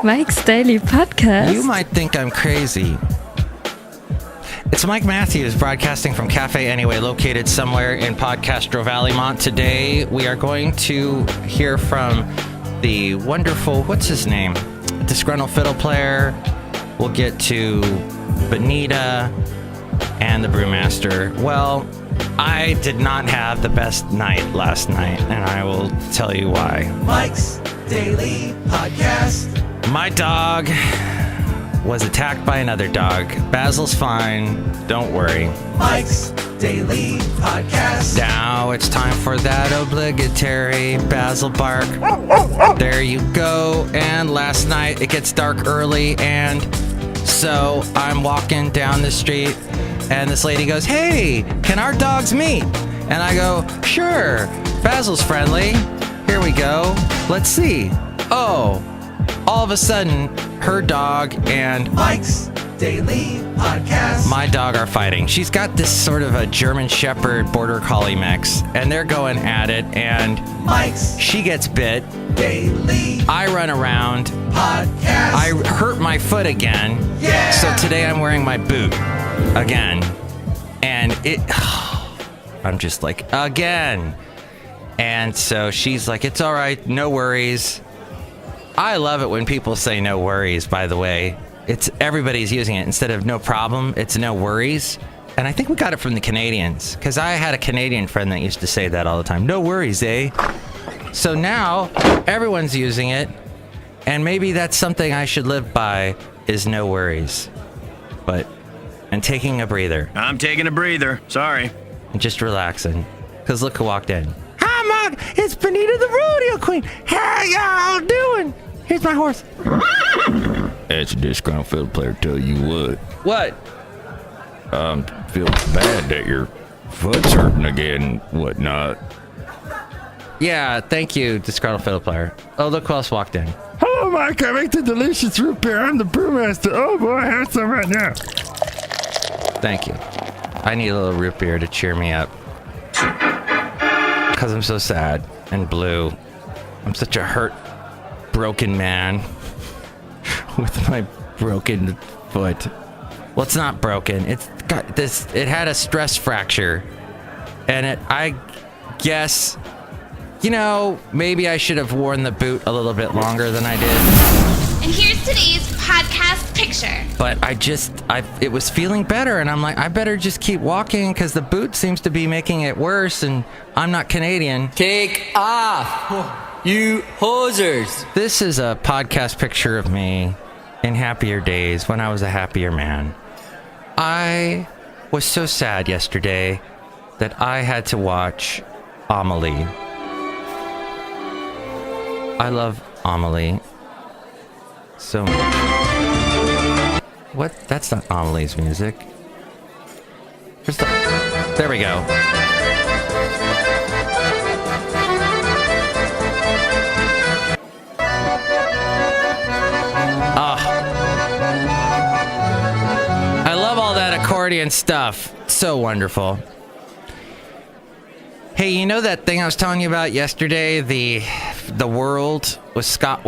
Mike's Daily Podcast. You might think I'm crazy. It's Mike Matthews broadcasting from Café Anyway, located somewhere in Podcastro Valleymont. Today, we are going to hear from the wonderful, what's his name? Disgruntled fiddle player. We'll get to Benita and the brewmaster. Well, I did not have the best night last night, and I will tell you why. Mike's Daily Podcast. My dog was attacked by another dog. Basil's fine. Don't worry. Mike's Daily Podcast. Now it's time for that obligatory Basil bark. There you go. And last night it gets dark early, and so I'm walking down the street, and this lady goes, "Hey, can our dogs meet?" And I go, "Sure. Basil's friendly. Here we go. Let's see." Oh, all of a sudden, her dog and Mike's Daily Podcast. my dog are fighting. She's got this sort of a German Shepherd Border Collie mix, and they're going at it, and Mike's she gets bit. Daily I run around. Podcast. I hurt my foot again. Yeah. So today I'm wearing my boot again. And I'm just like, again. And so she's like, "It's all right. No worries." I love it when people say no worries, by the way. It's everybody's using it. Instead of no problem, it's no worries. And I think we got it from the Canadians, because I had a Canadian friend that used to say that all the time. No worries, eh? So now everyone's using it, and maybe that's something I should live by, is no worries. And taking a breather. I'm taking a breather. Sorry. And just relaxing. Because look who walked in. Hi, Mog. It's Benita the Rodeo Queen. How y'all doing? Here's my horse. That's a disgruntled fiddle player, tell you what. What? Feel bad that your foot's hurting again and whatnot. Yeah, thank you, disgruntled fiddle player. Oh, look who else walked in. Hello, Mike. I make the delicious root beer. I'm the brewmaster. Oh, boy, I have some right now. Thank you. I need a little root beer to cheer me up. Because I'm so sad and blue. I'm such a hurt, broken man with my broken foot. Well, it's not broken. It's got this. It had a stress fracture. And I guess, maybe I should have worn the boot a little bit longer than I did. And here's today's podcast picture. But it was feeling better, and I'm like, I better just keep walking because the boot seems to be making it worse, and I'm not Canadian. Take off, you hosers. This is a podcast picture of me in happier days when I was a happier man. I was so sad yesterday that I had to watch Amelie. I love Amelie so much. What? That's not Amelie's music. There we go. I love all that accordion stuff. It's so wonderful. Hey, you know that thing I was telling you about yesterday? The World with Scott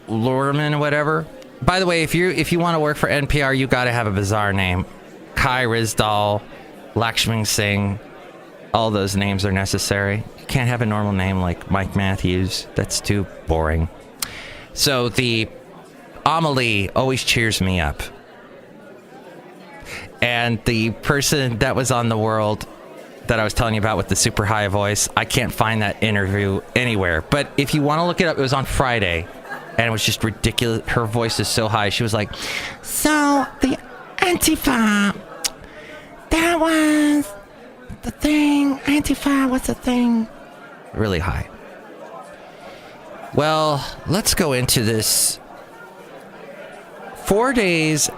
Lorman or whatever? By the way, if you want to work for NPR, you got to have a bizarre name. Kai Rizdal, Lakshmi Singh, all those names are necessary. You can't have a normal name like Mike Matthews. That's too boring. So the Amelie always cheers me up. And the person that was on The World that I was telling you about with the super high voice, I can't find that interview anywhere. But if you want to look it up, it was on Friday. And it was just ridiculous. Her voice is so high. She was like, "So the Antifa, that was the thing. Antifa was the thing." Really high. Well, let's go into this. 4 days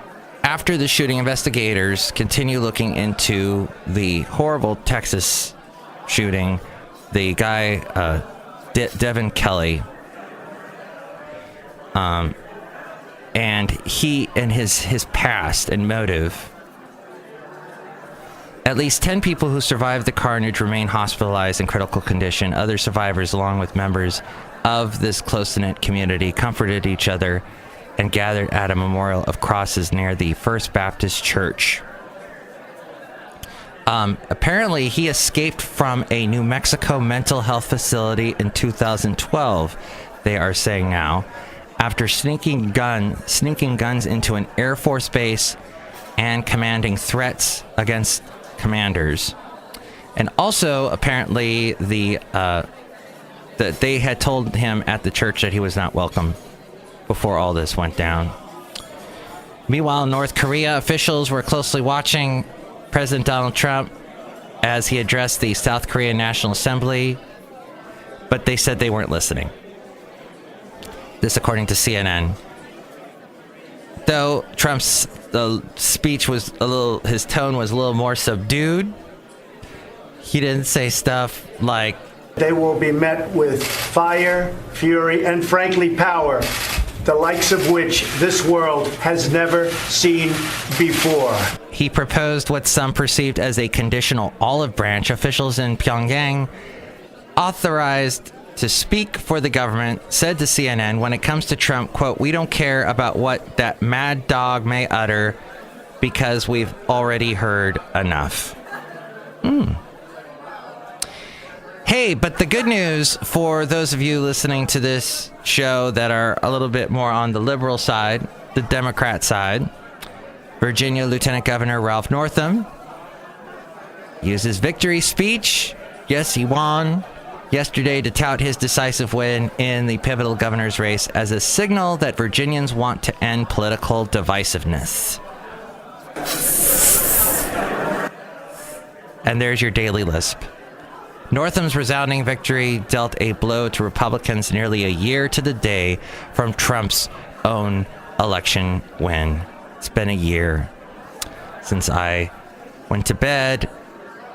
after the shooting, investigators continue looking into the horrible Texas shooting. The guy, Devin Kelly, and he and his past and motive. At least 10 people who survived the carnage remain hospitalized in critical condition. Other survivors, along with members of this close-knit community, comforted each other and gathered at a memorial of crosses near the First Baptist Church. Apparently, he escaped from a New Mexico mental health facility in 2012, they are saying now, after sneaking guns into an Air Force base and commanding threats against commanders. And also, apparently, that they had told him at the church that he was not welcome before all this went down. Meanwhile, North Korea officials were closely watching President Donald Trump as he addressed the South Korean National Assembly, but they said they weren't listening. This according to CNN. Though Trump's speech was his tone was a little more subdued. He didn't say stuff like, "They will be met with fire, fury, and frankly power, the likes of which this world has never seen before." He proposed what some perceived as a conditional olive branch. Officials in Pyongyang, authorized to speak for the government, said to CNN, when it comes to Trump, quote, "We don't care about what that mad dog may utter because we've already heard enough." Hey, but the good news for those of you listening to this show that are a little bit more on the liberal side, the Democrat side, Virginia Lieutenant Governor Ralph Northam used his victory speech. Yes, he won yesterday to tout his decisive win in the pivotal governor's race as a signal that Virginians want to end political divisiveness. And there's your daily lisp. Northam's resounding victory dealt a blow to Republicans nearly a year to the day from Trump's own election win. It's been a year since I went to bed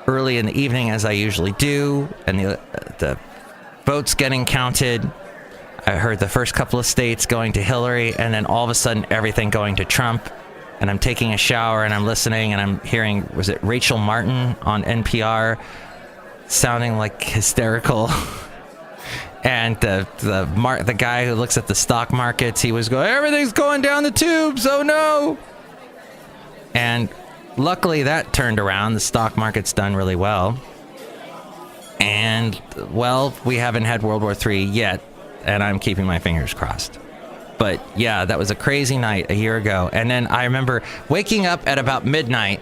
early in the evening, as I usually do, and the votes getting counted. I heard the first couple of states going to Hillary, and then all of a sudden everything going to Trump. And I'm taking a shower and I'm listening and I'm hearing, was it Rachel Martin on NPR? Sounding like hysterical. And the guy who looks at the stock markets, he was going, "Everything's going down the tubes, oh no." And luckily that turned around. The stock market's done really well. And, well, we haven't had World War III yet, and I'm keeping my fingers crossed. But yeah, that was a crazy night a year ago. And then I remember waking up at about midnight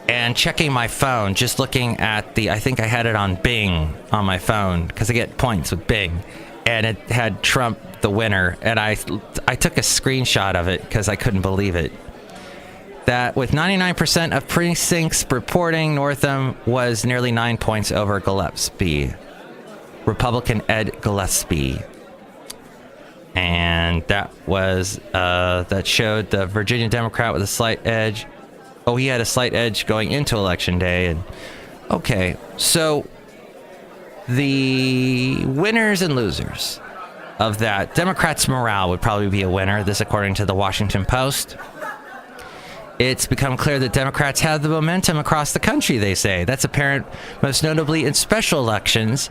and checking my phone, just looking at I think I had it on Bing on my phone, because I get points with Bing, and it had Trump the winner, and I took a screenshot of it because I couldn't believe it. That with 99% of precincts reporting, Northam was nearly 9 points over Gillespie, Republican Ed Gillespie. And that was, that showed the Virginia Democrat with a slight edge. Oh, he had a slight edge going into Election Day. And okay, so the winners and losers of that. Democrats' morale would probably be a winner, this according to the Washington Post. It's become clear that Democrats have the momentum across the country, they say. That's apparent most notably in special elections,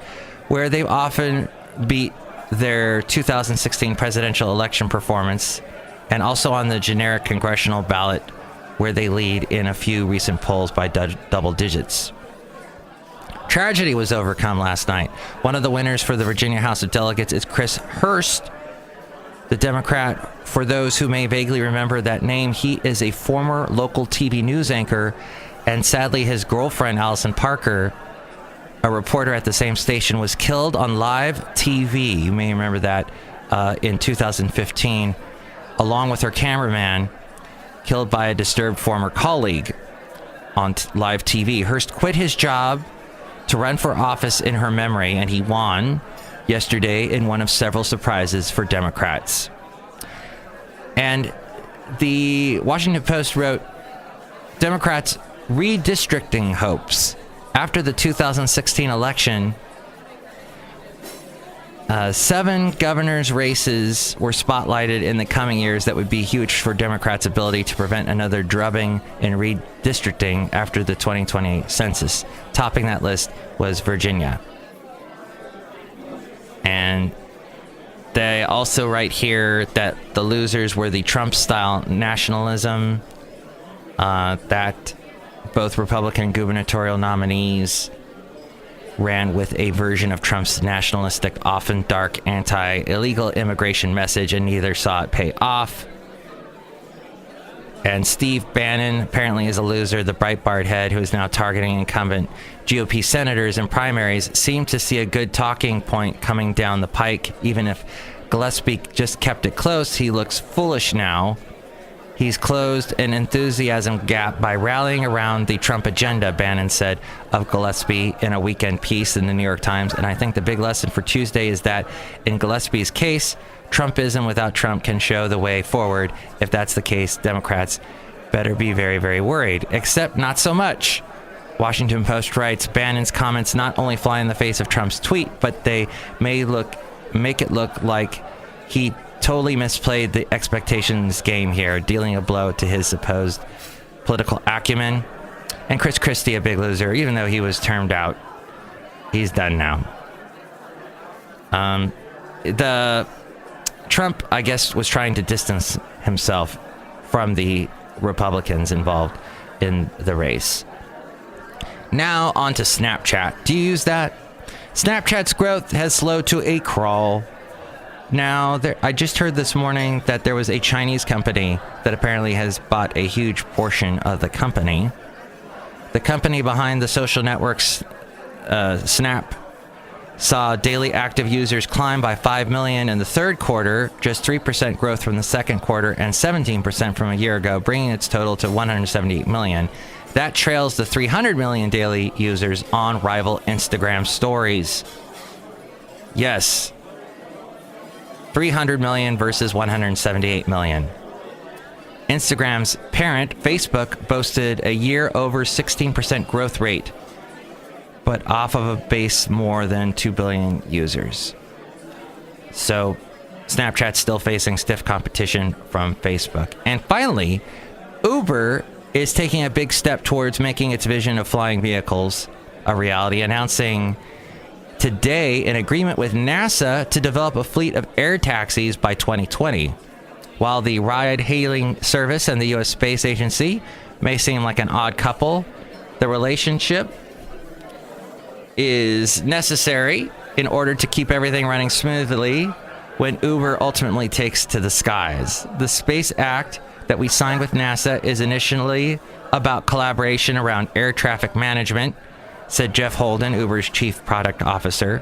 where they've often beat their 2016 presidential election performance, and also on the generic congressional ballot, where they lead in a few recent polls by double digits. Tragedy was overcome last night. One of the winners for the Virginia House of Delegates is Chris Hurst, the Democrat. For those who may vaguely remember that name, he is a former local TV news anchor, and sadly his girlfriend, Allison Parker, a reporter at the same station, was killed on live TV. You may remember that in 2015, along with her cameraman, killed by a disturbed former colleague on live TV. Hurst quit his job to run for office in her memory, and he won yesterday in one of several surprises for Democrats. And the Washington Post wrote, Democrats' redistricting hopes. After the 2016 election, 7 governors' races were spotlighted in the coming years that would be huge for Democrats' ability to prevent another drubbing in redistricting after the 2020 census. Topping that list was Virginia. And they They also write here that the losers were the Trump-style nationalism, that both Republican gubernatorial nominees ran with a version of Trump's nationalistic, often dark, anti-illegal immigration message, and neither saw it pay off. And Steve Bannon apparently is a loser. The Breitbart head, who is now targeting incumbent GOP senators in primaries, seemed to see a good talking point coming down the pike. Even if Gillespie just kept it close, he looks foolish now. He's closed an enthusiasm gap by rallying around the Trump agenda, Bannon said of Gillespie in a weekend piece in the New York Times. And I think the big lesson for Tuesday is that in Gillespie's case, Trumpism without Trump can show the way forward. If that's the case, Democrats better be very, very worried. Except not so much. Washington Post writes, Bannon's comments not only fly in the face of Trump's tweet, but they make it look like he totally misplayed the expectations game here, dealing a blow to his supposed political acumen. And Chris Christie, a big loser, even though he was termed out. He's done now. The Trump, I guess, was trying to distance himself from the Republicans involved in the race. Now on to Snapchat. Do you use that? Snapchat's growth has slowed to a crawl. Now, I just heard this morning that there was a Chinese company that apparently has bought a huge portion of the company. The company behind the social networks, Snap, saw daily active users climb by 5 million in the third quarter, just 3% growth from the second quarter and 17% from a year ago, bringing its total to 178 million. That trails the 300 million daily users on rival Instagram stories. Yes. 300 million versus 178 million. Instagram's parent, Facebook, boasted a year-over 16% growth rate, but off of a base more than 2 billion users. So, Snapchat's still facing stiff competition from Facebook. And finally, Uber is taking a big step towards making its vision of flying vehicles a reality, announcing today an agreement with NASA to develop a fleet of air taxis by 2020. While the ride-hailing service and the U.S. Space Agency may seem like an odd couple, the relationship is necessary in order to keep everything running smoothly when Uber ultimately takes to the skies. The Space Act that we signed with NASA is initially about collaboration around air traffic management, said Jeff Holden, Uber's chief product officer.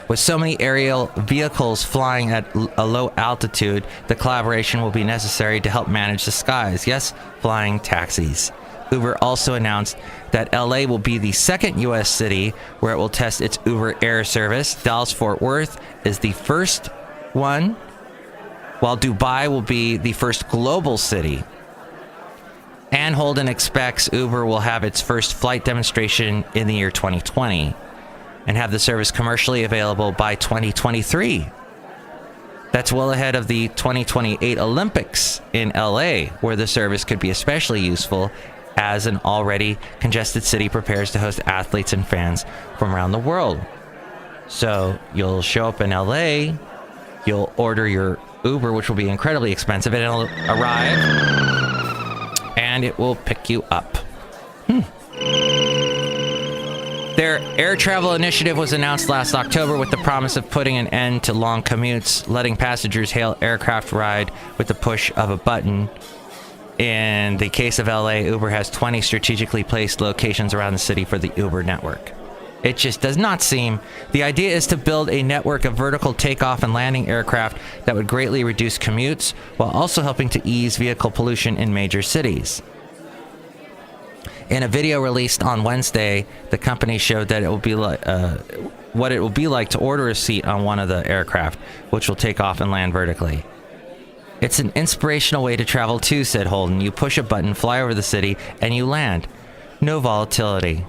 With so many aerial vehicles flying at a low altitude, the collaboration will be necessary to help manage the skies. Yes, flying taxis. Uber also announced that LA will be the second U.S. city where it will test its Uber Air service. Dallas-Fort Worth is the first one, while Dubai will be the first global city. And Holden expects Uber will have its first flight demonstration in the year 2020 and have the service commercially available by 2023. That's well ahead of the 2028 Olympics in LA, where the service could be especially useful as an already congested city prepares to host athletes and fans from around the world. So you'll show up in LA, you'll order your Uber, which will be incredibly expensive, and it'll arrive and it will pick you up. Their air travel initiative was announced last October with the promise of putting an end to long commutes, letting passengers hail aircraft ride with the push of a button. In the case of LA, Uber has 20 strategically placed locations around the city for the Uber network. It just does not seem. The idea is to build a network of vertical takeoff and landing aircraft that would greatly reduce commutes while also helping to ease vehicle pollution in major cities. In a video released on Wednesday, the company showed that it will be like what it will be like to order a seat on one of the aircraft, which will take off and land vertically. It's an inspirational way to travel too, said Holden. You push a button, fly over the city, and you land. No volatility.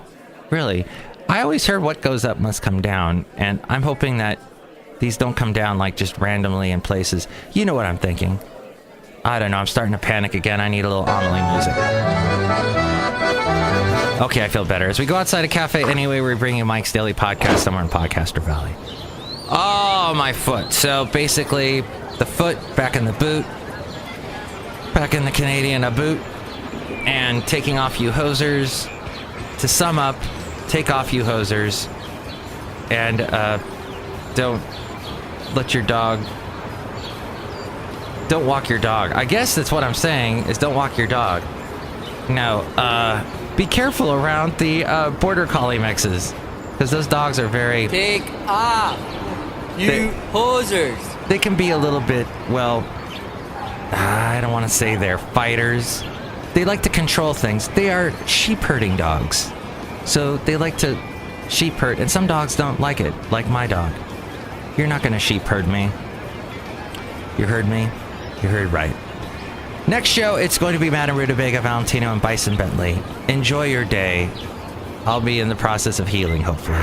Really? I always heard what goes up must come down, and I'm hoping that these don't come down like just randomly in places. You know what I'm thinking. I don't know, I'm starting to panic again. I need a little Amelie music. Okay, I feel better. As we go outside of Café Anyway, we're bringing Mike's Daily Podcast somewhere in Podcaster Valley. Oh, my foot. So basically, the foot back in the boot, back in the Canadian boot, and taking off you hosers. To sum up, take off you hosers, and don't let your dog. Don't walk your dog. I guess that's what I'm saying, is don't walk your dog. No, be careful around the Border Collie mixes, because those dogs are very... Take off, you hosers. They can be a little bit, well, I don't want to say they're fighters. They like to control things. They are sheep herding dogs. So they like to sheep herd, and some dogs don't like it, like my dog. You're not going to sheep herd me. You heard me? You heard right. Next show, it's going to be Madame Rutabaga, Valentino, and Bison Bentley. Enjoy your day. I'll be in the process of healing, hopefully.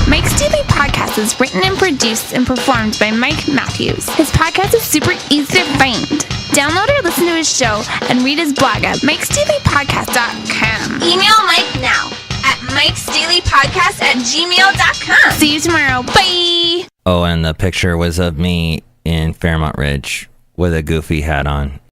Mike's Daily Podcast is written and produced and performed by Mike Matthews. His podcast is super easy to find. Download or listen to his show and read his blog at mikesdailypodcast.com. Email Mike now at mikesdailypodcast@gmail.com. See you tomorrow. Bye! Oh, and the picture was of me in Fairmont Ridge with a goofy hat on.